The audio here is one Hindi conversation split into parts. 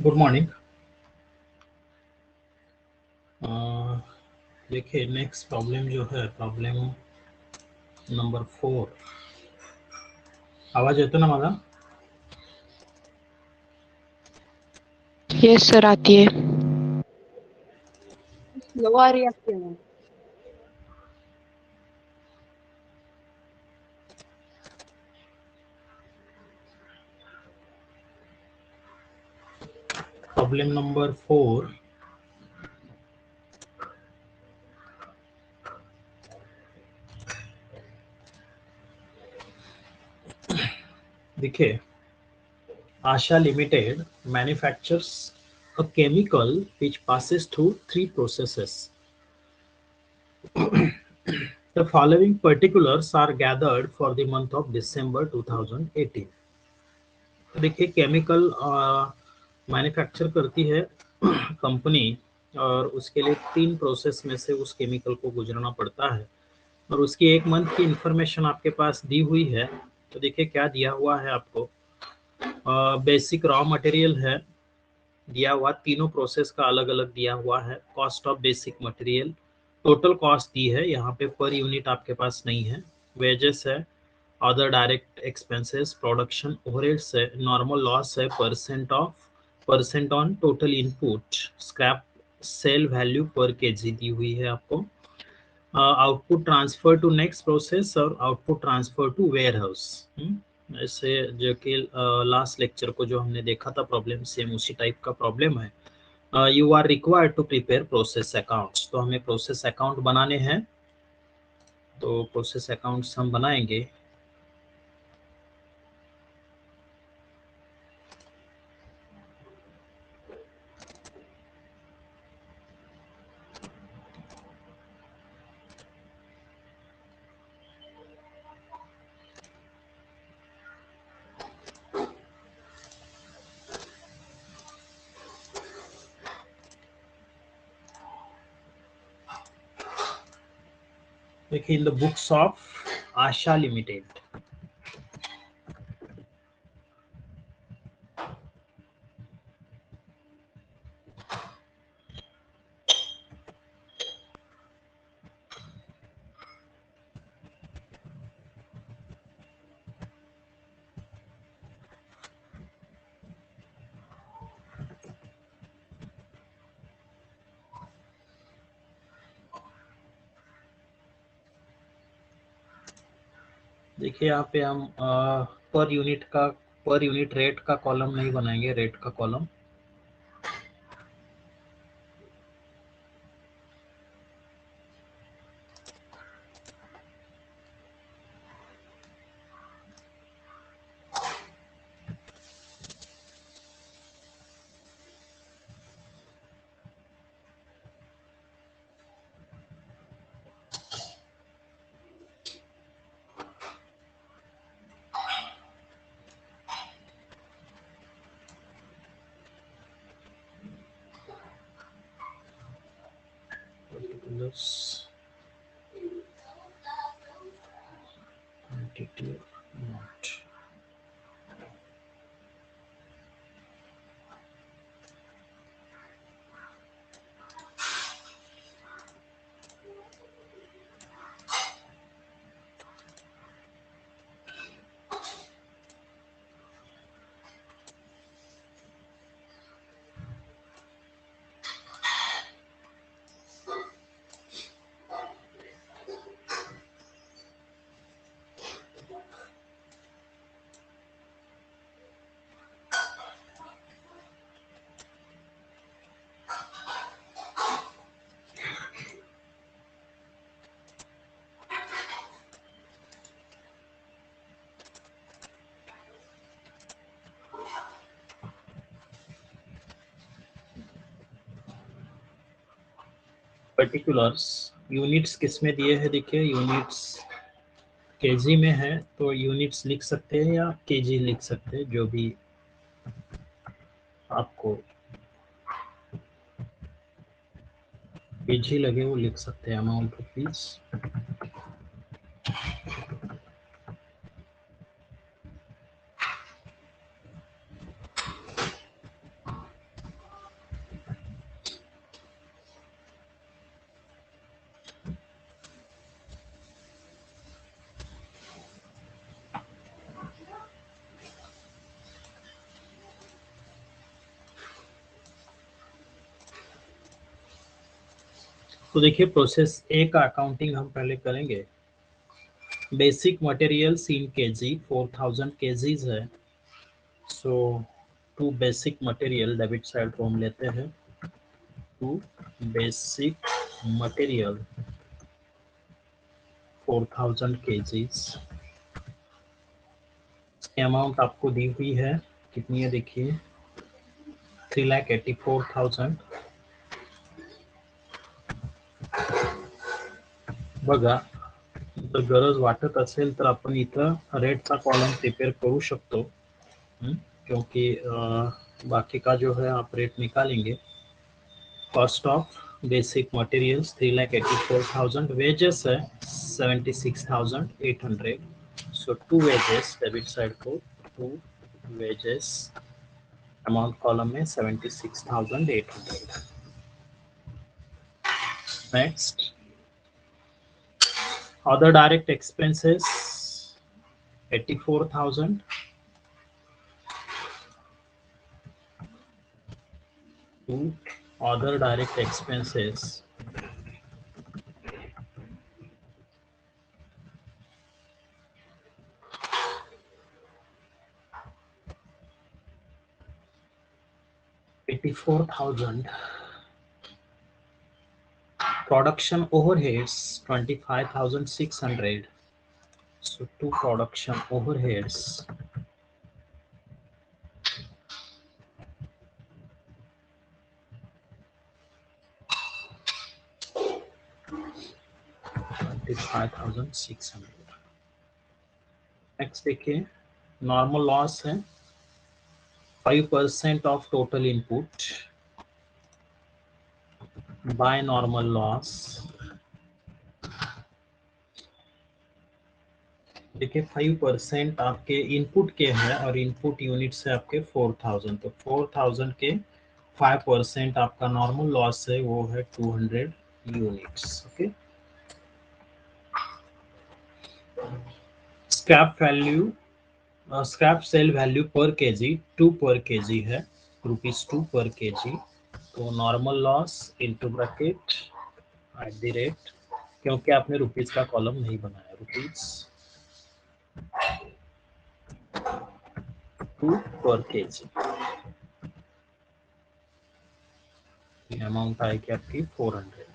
Good morning. देखिए नेक्स्ट प्रॉब्लम जो है प्रॉब्लम नंबर 4। आवाज येतो ना माझा? यस सर, आती है। स्लो आ रही है आपकी आवाज। Problem number 4। देखिए, Asha limited manufactures a chemical which passes through 3 processes. The following particulars are gathered for the month of December 2018. तो देखिए केमिकल मैन्युफैक्चर करती है कंपनी और उसके लिए 3 प्रोसेस में से उस केमिकल को गुजरना पड़ता है और उसकी 1 मंथ की इंफॉर्मेशन आपके पास दी हुई है। तो देखिए क्या दिया हुआ है आपको। बेसिक रॉ मटेरियल है दिया हुआ, तीनों प्रोसेस का अलग अलग दिया हुआ है। Cost of basic material, total cost दी है, यहाँ पे पर यूनिट आपके पास नहीं है। वेजेस है, other direct expenses, production overheads है, नॉर्मल लॉस है, percent on total input, scrap sale value पर केजी दी हुई है आपको। Output transfer to next process और output transfer to warehouse. ऐसे जो कि लास्ट लेक्चर को जो हमने देखा था प्रॉब्लम, सेम उसी टाइप का प्रॉब्लम है। You are required to prepare process accounts. तो हमें प्रोसेस अकाउंट बनाने हैं, तो प्रोसेस अकाउंट्स हम बनाएंगे। देखिए in the books of Asha limited, देखिए यहाँ पे हम पर यूनिट रेट का कॉलम नहीं बनाएंगे, रेट का column. particulars, quantity or not. Particulars, units किस में दिए हैं? देखिए यूनिट्स केजी में है, तो यूनिट्स लिख सकते हैं या केजी लिख सकते हैं, जो भी आपको केजी लगे वो लिख सकते हैं। अमाउंट रुपीज, तो देखिए प्रोसेस ए का अकाउंटिंग हम पहले करेंगे। Basic materials in KG 4000 KGs है। So to basic material debit side को हम लेते हैं। To basic material 4000 KGs. इसकी अमाउंट आपको दी हुई है, कितनी है देखिए 3,84,000। बघा जर गरज वाटत असेल तर आपण इथं रेटचा कॉलम प्रिपेयर करू शकतो, क्योंकि बाकी का जो है आप रेट निकालेंगे। Cost of basic materials 3,84,000, wages है 76,800। सो टू वेजेस डेबिट साइड को, टू वेजेस अमाउंट कॉलम में 76,800। Next other direct expenses 84,000। to other direct expenses 84,000। Production overheads 25,600। So to production overheads 25,600। Next देखिए नॉर्मल लॉस है 5% of total input by normal loss. देखिए 5% आपके इनपुट के हैं और इनपुट यूनिट से आपके 4,000, तो 4,000 के 5% आपका नॉर्मल लॉस है वो है 200 units. Okay. Scrap value, scrap sale value पर केजी 2 पर केजी है, ₹2 पर केजी। तो normal loss into bracket at the rate, क्योंकि आपने रुपीज का कॉलम नहीं बनाया, ₹2 पर केजी। अमाउंट आएगी आपकी 400।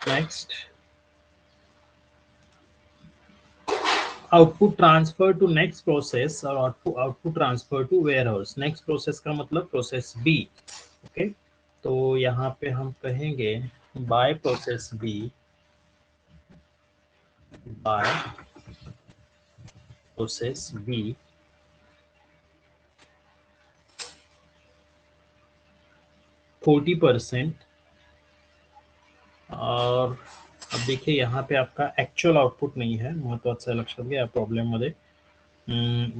Next output transfer to next process और output transfer to warehouse. Next process का मतलब प्रोसेस बी। ओके, तो यहाँ पे हम कहेंगे by process B, by process B 40%। और अब देखिए यहाँ पे आपका एक्चुअल आउटपुट नहीं है, महत्वाचं लक्षात घ्या प्रॉब्लेम मध्ये।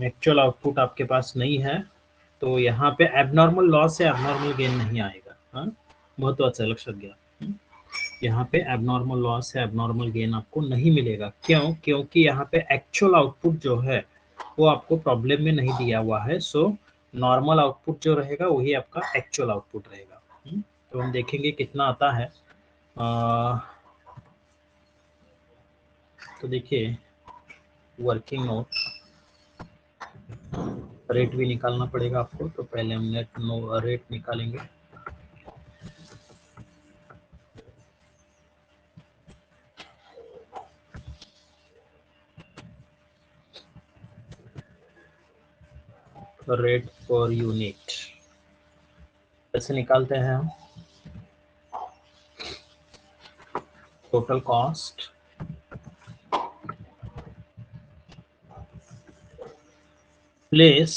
एक्चुअल आउटपुट आपके पास नहीं है, तो यहाँ पे एबनॉर्मल लॉस या एबनॉर्मल गेन नहीं आएगा। हाँ, महत्वाचं लक्षात घ्या। यहाँ पे एबनॉर्मल लॉस या एबनॉर्मल गेन आपको नहीं मिलेगा। क्यों? क्योंकि यहाँ पे एक्चुअल आउटपुट जो है वो आपको प्रॉब्लम में नहीं दिया हुआ है। सो नॉर्मल आउटपुट जो रहेगा वही आपका एक्चुअल आउटपुट रहेगा। तो हम देखेंगे कितना आता है। तो देखिए वर्किंग नोट, रेट भी निकालना पड़ेगा आपको, तो पहले हम रेट निकालेंगे। रेट पर यूनिट कैसे निकालते हैं हम? Total cost place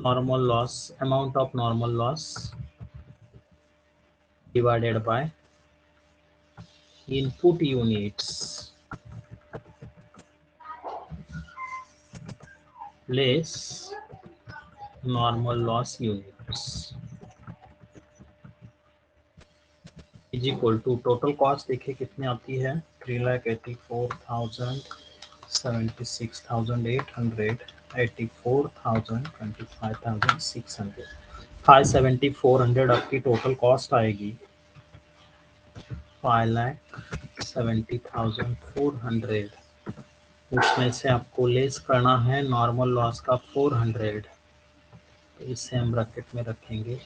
normal loss, amount of normal loss divided by input units less normal loss units is equal to total cost। देखिए कितनी आती है 3,84,000, 76,800, 84,000, 25,600। 5,74,100 आपकी टोटल कॉस्ट आएगी। 5,70,400 उसमें से आपको लेस करना है नॉर्मल लॉस का 400, तो इसे हम ब्रैकेट में रखेंगे।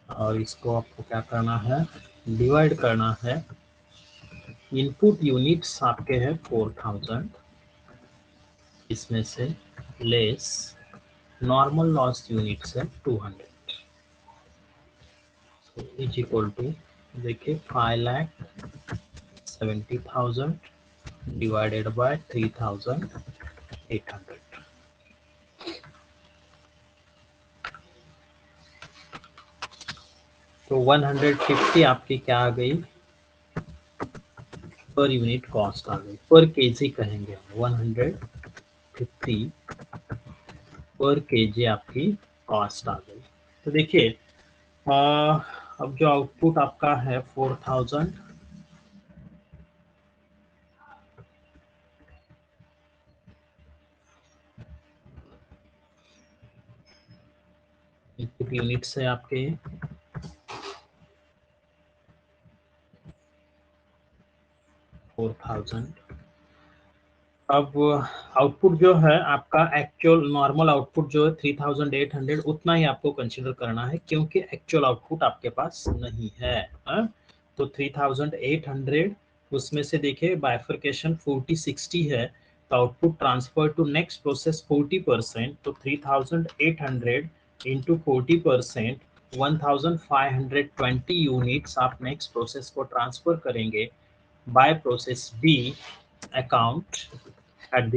और इसको आपको क्या करना है, डिवाइड करना है। इनपुट यूनिट्स आपके हैं 4000, इसमें से लेस नॉर्मल लॉस यूनिट्स है 200, इज इक्वल टू देखिए 5,70,000 डिवाइडेड बाय 3,800। तो 150 आपकी क्या आ गई, पर यूनिट कॉस्ट आ गई, पर केजी कहेंगे 150 पर केजी आपकी कॉस्ट आ गई। तो देखिए अब जो आउटपुट आपका है 4000, इनपुट यूनिट्स है आपके 4000। अब आउटपुट जो है आपका एक्चुअल नॉर्मल आउटपुट जो है 3800, उतना ही आपको कंसीडर करना है क्योंकि एक्चुअल आउटपुट आपके पास नहीं है। तो 3800 उसमें से देखिए बाइफरकेशन 40-60 है, तो output transfer to next process 40%, तो 3800 इंटू 40%, 1520 यूनिट्स आप नेक्स्ट प्रोसेस को ट्रांसफर करेंगे by process B account at the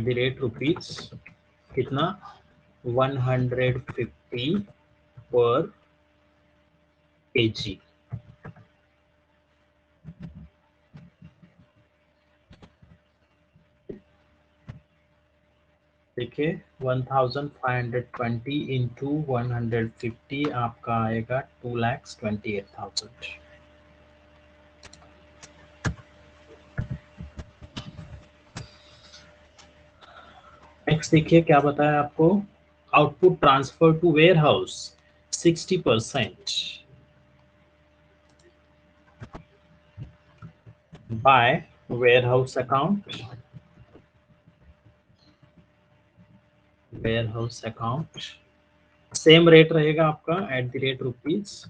rate rupees कितना 150 पर केजी। देखिए 1520 इंटू 150 आपका आएगा 2,28,000। नेक्स्ट देखिए क्या बताया आपको, output transfer to warehouse 60% by warehouse account, warehouse account same rate रहेगा आपका एट द रेट रुपीज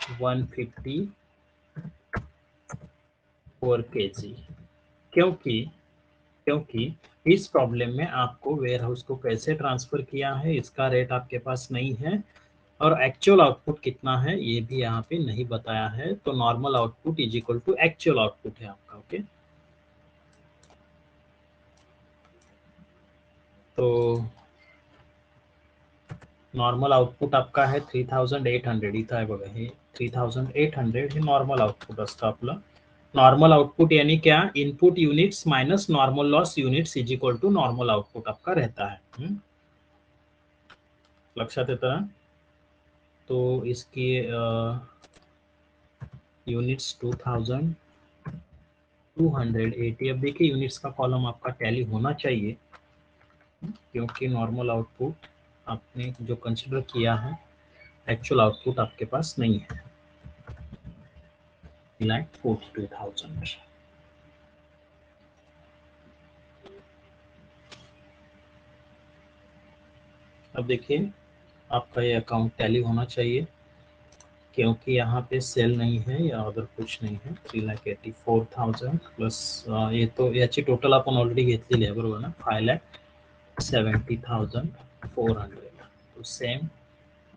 150 पर केजी। क्योंकि क्योंकि इस प्रॉब्लम में आपको वेयर हाउस को कैसे ट्रांसफर किया है इसका रेट आपके पास नहीं है, और एक्चुअल आउटपुट कितना है ये भी यहाँ पे नहीं बताया है, तो normal output is equal to actual output है आपका। ओके, तो नॉर्मल आउटपुट आपका है 3800 इथं आहे बघा, हे 3800 हे नॉर्मल आउटपुट असतं आपलं। नॉर्मल आउटपुट यानी क्या, input units minus normal loss units is equal to normal output आपका रहता है। लक्षात येतं ना? तो इसकी यूनिट्स 2280। अब देखिए यूनिट्स का कॉलम आपका टैली होना चाहिए क्योंकि नॉर्मल आउटपुट आपने जो कंसिडर किया है एक्चुअल आउटपुट आपके पास नहीं है, 42,000। अब देखिए आपका ये अकाउंट टैली होना चाहिए क्योंकि यहाँ पे सेल नहीं है या अदर कुछ नाही है। 3,84,000 प्लस ये तो याची टोटल आपण ऑलरेडी घेतलेली आहे बरोबर ना, 5,70,400। तो सेम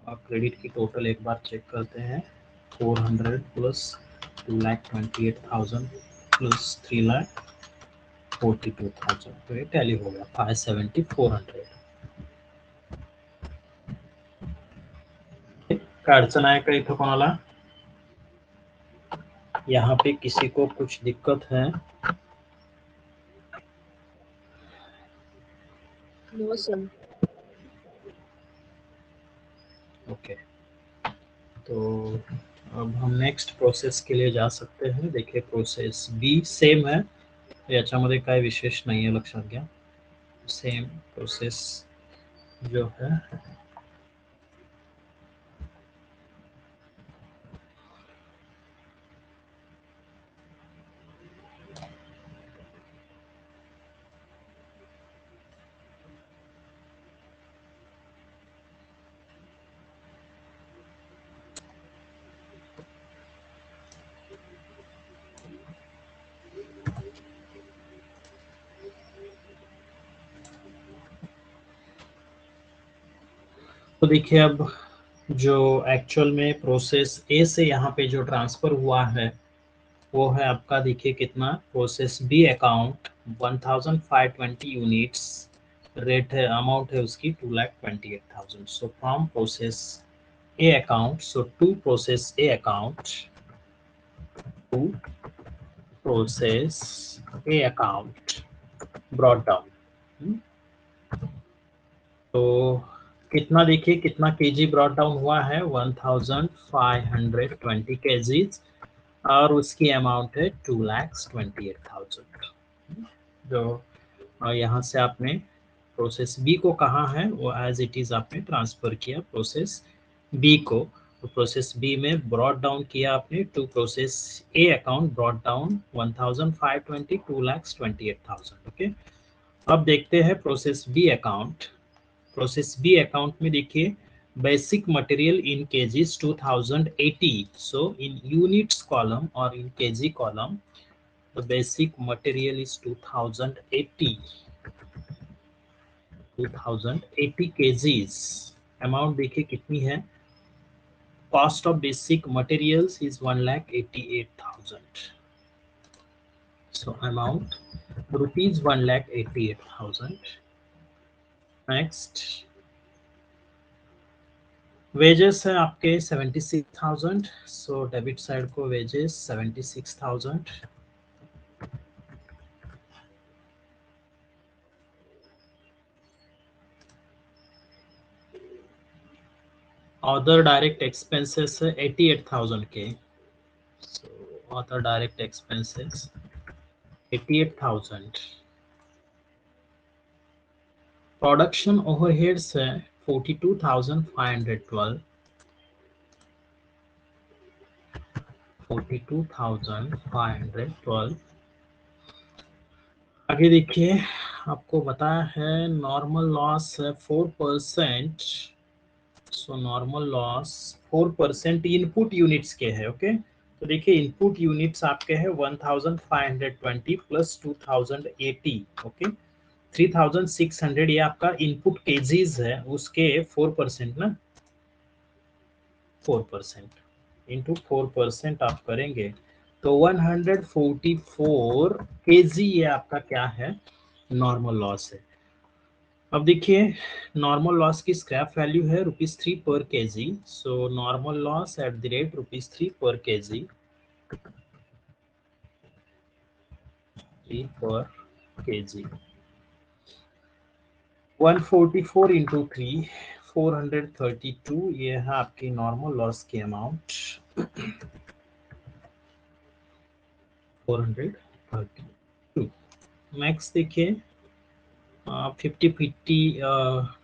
क्रेडिट की टोटल एक बार चेक करते हैं, 400 प्लस 2,28,000 प्लस 3,42,000, तो ये टैली हो गया 5,70,400। काय अडचण आहे का इथं कोणाला, यहाँ पे किसी को कुछ दिक्कत है? No sir. ओके, तो अब हम नेक्स्ट प्रोसेस के लिए जा सकते हैं. देखिए प्रोसेस बी सेम है, याच्यामध्ये काय विशेष नाही आहे, लक्षात घ्या. सेम प्रोसेस जो है तो देखिए अब जो एक्चुअल में प्रोसेस ए से यहाँ पे जो ट्रांसफर हुआ है वो है आपका, देखिए कितना, process B account 1520 units, rate है, अमाउंट है उसकी 2,28,000. So from process A account, so to process A account, to process A account brought down. तो कितना, देखिए कितना केजी ब्रॉट डाउन हुआ है, 1520 केजीज, और उसकी अमाउंट है 2,28,000. जो यहाँ से आपने प्रोसेस बी को कहा है वो एज इट इज आपने ट्रांसफर किया प्रोसेस बी को. तो प्रोसेस बी में ब्रॉट डाउन किया आपने to process A account, brought down 1520, 2,28,000. Okay. अब देखते हैं process B account. Process B account में देखिए basic material in KGs 2080. So in units column और in KG column the basic material is 2080 kgs. Amount देखिए कितनी है, cost of basic materials is 1,88,000. So amount rupees 1,88,000. Next wages है आपके 76,000. सो डेबिट साइड को वेजेस 76,000. अदर डायरेक्ट एक्सपेंसेस है 88,000 के. So other direct expenses 88,000. Production overheads है 42,512. 42,512. आगे देखिए आपको बताया है नॉर्मल लॉस है 4%. So normal loss 4% input units के है. ओके. तो देखिए इनपुट यूनिट्स आपके हैं 1520 प्लस 2080. ओके. 3600 ये आपका इनपुट केजीज है, उसके 4% ना, 4% इंटू 4% आप करेंगे तो 144 केजी ये आपका क्या है, नॉर्मल लॉस है. अब देखिए नॉर्मल लॉस की स्क्रैप वैल्यू है ₹3 पर KG. So normal loss eight the rate ₹3 पर केजी, 3 पर केजी. 144 इंटू 3, 432, ये है आपकी नॉर्मल लॉस की अमाउंट, 432. नेक्स्ट देखिए 50-50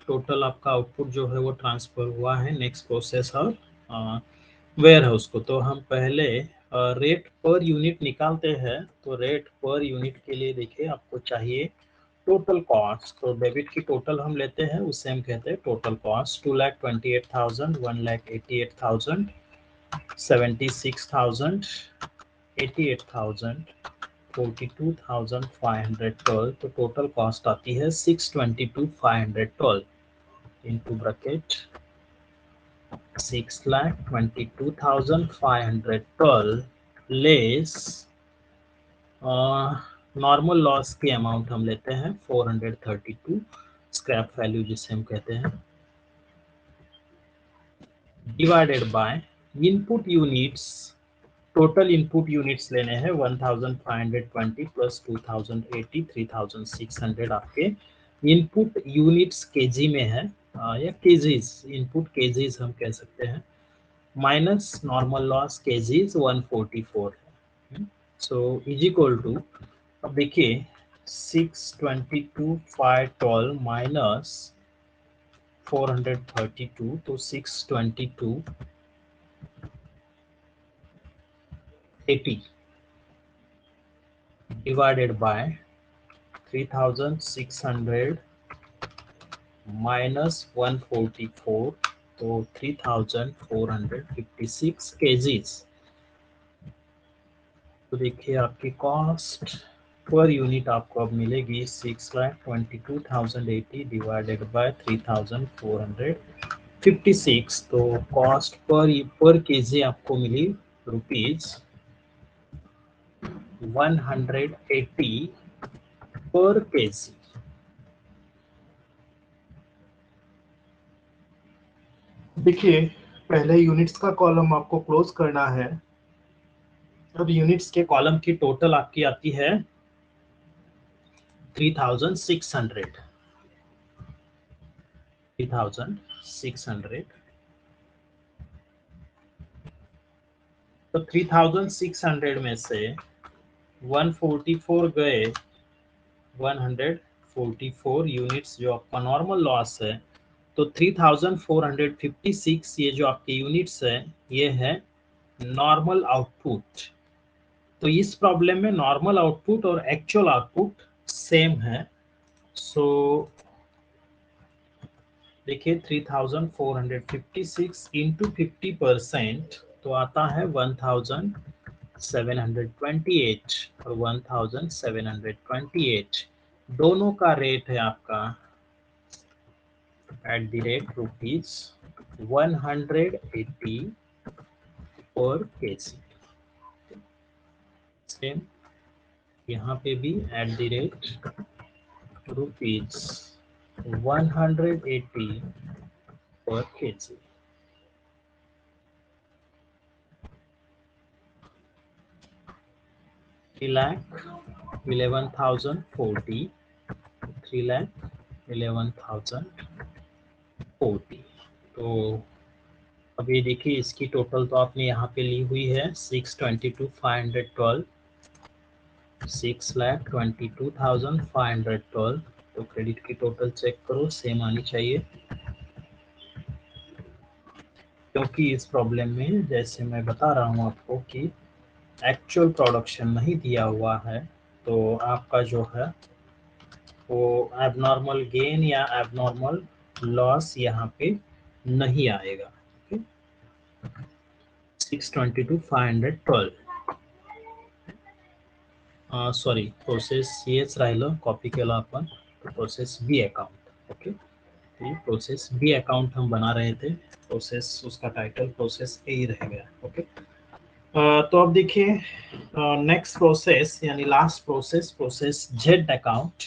टोटल आपका आउटपुट जो है वो ट्रांसफर हुआ है नेक्स्ट प्रोसेस और वेयर हाउस को. तो हम पहले रेट पर यूनिट निकालते हैं. तो रेट पर यूनिट के लिए देखिए आपको चाहिए टोटल कॉस्ट. तो डेबिट की टोटल हम लेते हैं, उससे हम कहते हैं टोटल कॉस्ट. 2,28,000, 1,88,000, 76,000, 88,000, 42,512. तो टोटल कॉस्ट आती है 622,512 into bracket 6,22,512 less normal loss की अमाउंट हम लेते हैं 432, स्क्रैप वैल्यू जिसे हम कहते हैं, divided by input units. Total input units लेने हैं 1520 प्लस 2080, 3600 आपके इनपुट यूनिट्स केजी में है, या केजीज, इनपुट केजीज हम कह सकते हैं. माइनस नॉर्मल लॉस केजीज 144 है। सो इज इक्वल टू, अब देखिए 622 512 माइनस 432, तो 622 80 divided by 3600 minus 144, तो 3456 kgs। तो देखिए आपकी कॉस्ट पर यूनिट आपको अब मिलेगी 6,22,080 डिवाइडेड बाय 3,456, तो कॉस्ट पर केजी आपको मिली रुपीज 180 पर केजी। देखिए पहले यूनिट्स का कॉलम आपको क्लोज करना है। अब यूनिट्स के कॉलम की टोटल आपकी आती है 3600, 3600। तो 3600 में से 144 गए, 144 यूनिट्स जो आपका नॉर्मल लॉस है, तो 3456 ये जो आपके यूनिट्स है ये है नॉर्मल आउटपुट। तो इस प्रॉब्लम में नॉर्मल आउटपुट और एक्चुअल आउटपुट सेम है। सो देखिए 3456 इंटू 50% तो आता है 1728, और 1728 दोनों का रेट है आपका @रुपीज 180 पर केजी। सेम यहाँ पे भी @रुपीज 180 पर केजी। 3,11,040, 3,11,040। तो अब ये देखिए इसकी टोटल तो आपने यहाँ पे ली हुई है 622,512, 6,22,512। तो क्रेडिट की टोटल चेक करो, सेम आनी चाहिए, क्योंकि इस प्रॉब्लम में जैसे मैं बता रहा हूँ आपको कि एक्चुअल प्रोडक्शन नहीं दिया हुआ है, तो आपका जो है वो एबनॉर्मल गेन या एबनॉर्मल लॉस यहाँ पे नहीं आएगा। 622,512 सॉरी प्रोसेस सीएच राहिलं, कॉपी केला अपन, तो प्रोसेस बी अकाउंट। ओके, तो प्रोसेस बी अकाउंट हम बना रहे थे, प्रोसेस उसका टाइटल प्रोसेस ए ही रह गया। ओके, तो अब देखिए नेक्स्ट प्रोसेस यानी last process, process Z account,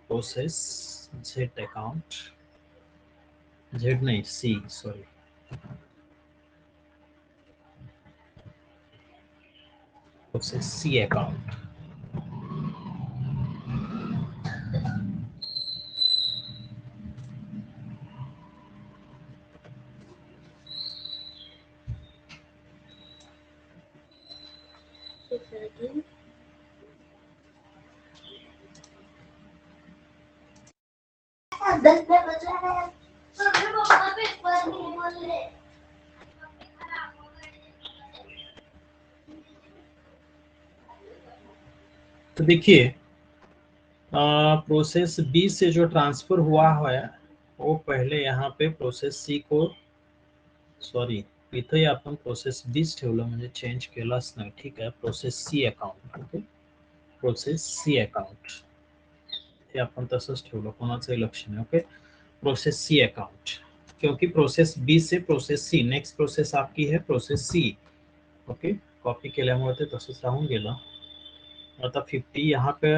process Z account, Z नहीं सी, सॉरी, प्रोसेस सी अकाउंट। तो देखिए प्रोसेस बी से जो ट्रांसफर हुआ है वो पहले यहाँ पे प्रोसेस सी को, सॉरी इथंही आपण प्रोसेस बीच ठेवलं म्हणजे चेंज केलाच नाही, ठीक आहे, process C account. Okay, process C account हे आपण तसंच ठेवलं, कोणाचंही लक्ष नाही। ओके, प्रोसेस सी अकाउंट, क्योंकि प्रोसेस बी से प्रोसेस सी, नेक्स्ट प्रोसेस आपकी है प्रोसेस सी। ओके, कॉपी केल्यामुळे ते तसंच राहून गेलं। आता 50 यहाँ पे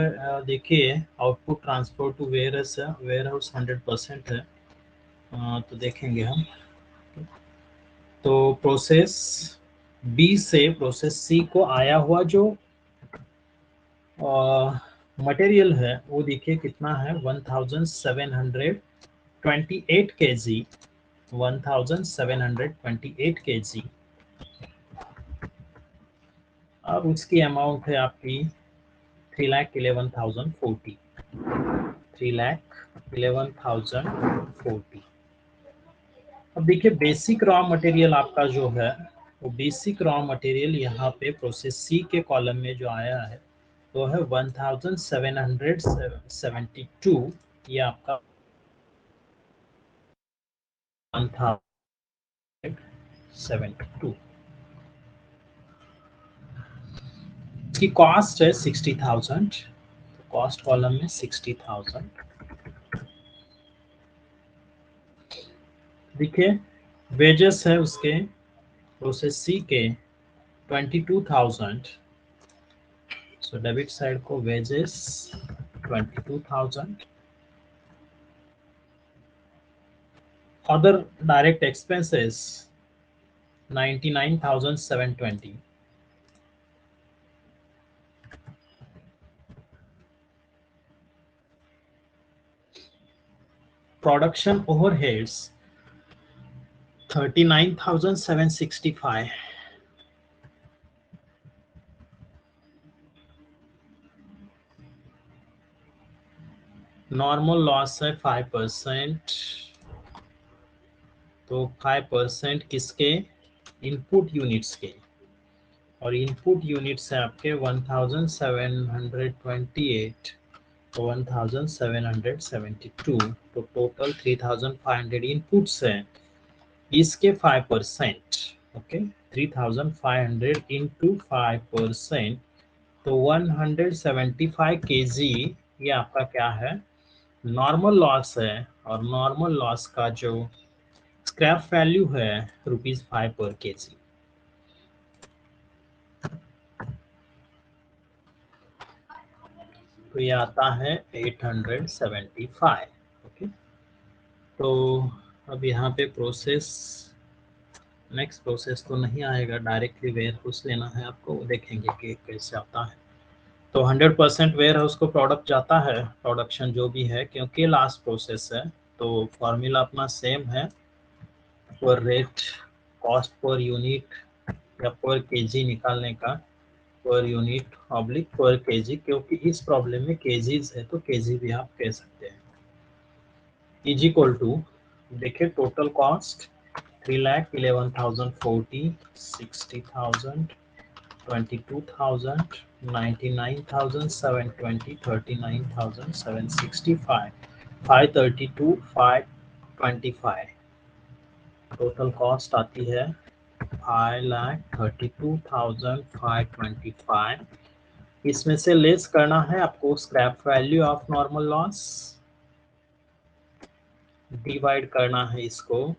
देखिए output transfer to warehouse 100% है, तो देखेंगे हम। तो प्रोसेस बी से प्रोसेस सी को आया हुआ जो मटेरियल है वो देखिए कितना है 1728 kg, 1728 kg। अब उसकी अमाउंट है आपकी 3,11,040। 3,11,040। अब देखिए बेसिक रॉ मटेरियल आपका जो है वो बेसिक रॉ मटेरियल यहाँ पे प्रोसेस सी के कॉलम में जो आया है वो है 1772। ये आपका 1072। इसकी कॉस्ट है 60,000। कॉस्ट कॉलम में 60,000। देखिए वेजेस है उसके प्रोसेस सी के 22,000। सो डेबिट साइड को wages 22,000। Other direct expenses 99,720। Production overheads 39,765। Normal loss है 5%। तो 5% किसके? इनपुट यूनिट्स के। और इनपुट यूनिट्स है आपके 1728 तो 1772। तो टोटल 3500 इनपुट्स हैं। इसके 5%। Okay 3500 into 5%। तो 175 केजी ये आपका क्या है? नॉर्मल लॉस है। और नॉर्मल लॉस का जो स्क्रैप वैल्यू है ₹5 पर केजी। तो ये आता है 875। ओके तो अब यहाँ पे प्रोसेस नेक्स्ट प्रोसेस तो नहीं आएगा, डायरेक्टली वेयर हाउस लेना है आपको, वो देखेंगे कि कैसे आता है। तो 100% वेयर हाउस को प्रोडक्ट जाता है, प्रोडक्शन जो भी है, क्योंकि लास्ट प्रोसेस है। तो फॉर्मूला अपना सेम है, पर रेट कॉस्ट पर यूनिट या पर केजी निकालने का, पर यूनिट ऑब्लिक पर केजी, क्योंकि इस प्रॉब्लम में केजीज है तो केजी भी आप कह सकते हैं। इज इक्वल टू, देखिए टोटल कॉस्ट 3,11,040, 60,000, 22,000, 99,720, 39,765, 532, 525। टोटल कॉस्ट आती है 5,32,525। इसमें से लेस करना है आपको scrap value of normal loss, divide करना है इसको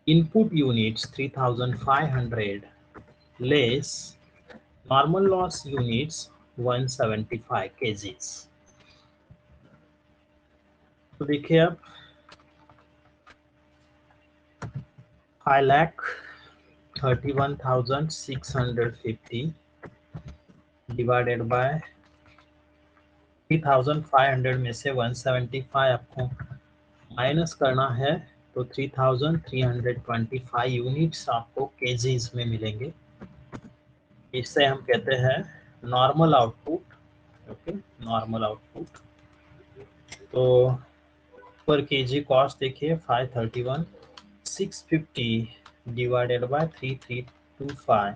input units 3,500 less normal loss units 175 KGs. तो देखिए अब 5,31,650 डिवाइडेड बाय 3,500 में से 175 आपको माइनस करना है। तो 3,325 यूनिट्स आपको केजीज में मिलेंगे। इससे हम कहते हैं normal output. Okay normal output. तो पर केजी कॉस्ट देखिए 531, 650 डिवाइडेड बाय 3,325,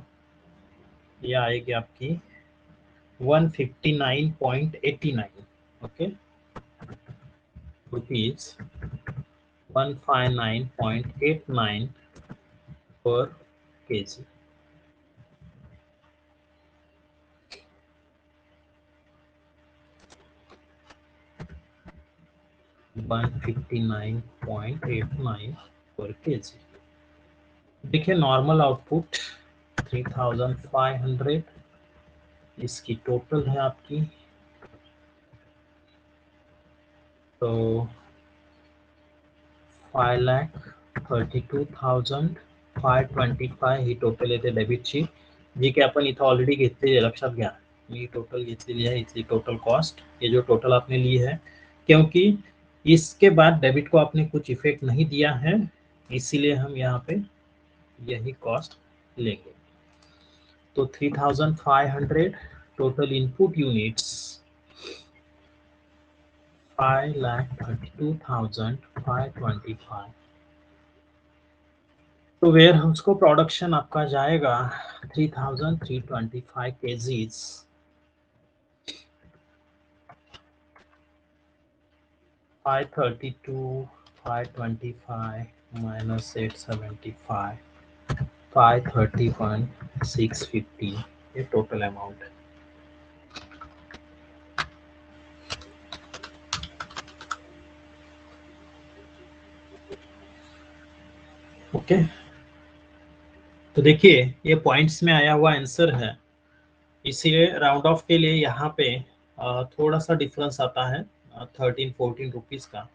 ये आएगी आपकी 159.89। ओके रुपीज 159.89 पर केजी। $159.89 पर केजी। देखिए नॉर्मल आउटपुट 3,500, इसकी टोटल है आपकी, तो 5,32,525 ही टोटल येते डेबिट ची, जी की आपण इथं ऑलरेडी घेतलेली आहे, लक्षात घ्या मी टोटल घेतलेली आहे। इथली टोटल कॉस्ट, ये जो टोटल आपने ली है, क्योंकि इसके बाद डेबिट को आपने कुछ इफेक्ट नहीं दिया है, इसीलिए हम यहाँ पे यही कॉस्ट लेंगे। तो 3500 टोटल इनपुट यूनिट्स 5,32,525। तो वेयर हाउस को प्रोडक्शन आपका जाएगा 3,325 kgs। 532, 525 minus 875, 531, 650, ये टोटल अमाउंट है। ओके, तो देखिए ये पॉइंट्स में आया हुआ आंसर है, इसीलिए राउंड ऑफ के लिए यहाँ पे थोड़ा सा डिफरेंस आता है 13-14 रुपीज का।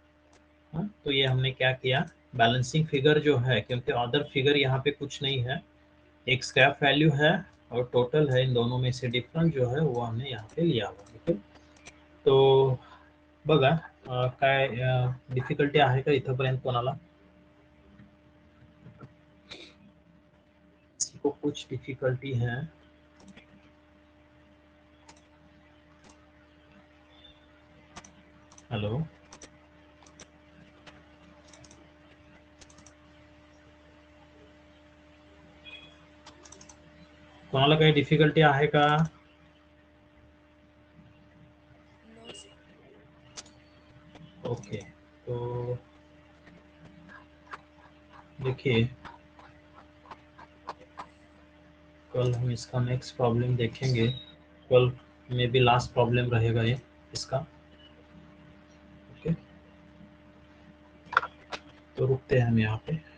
तो ये हमने क्या किया, बैलेंसिंग फिगर जो है, क्योंकि अदर फिगर यहाँ पे कुछ नहीं है, एक स्क्रैप वैल्यू है और टोटल है, इन दोनों में से डिफरेंस जो है वो हमने यहाँ पे लिया हुआ है। ठीक है, तो बघा काय डिफिकल्टी आहे का इथपर्यंत कोणाला? किसी को कुछ डिफिकल्टी है? हेलो, कोणाला काही डिफिकल्टी आहे का? ओके, तो देखिए कल हम इसका नेक्स्ट प्रॉब्लम देखेंगे, कल में भी लास्ट प्रॉब्लम रहेगा ये इसका। ओके, तो रुकते हैं हम यहाँ पे।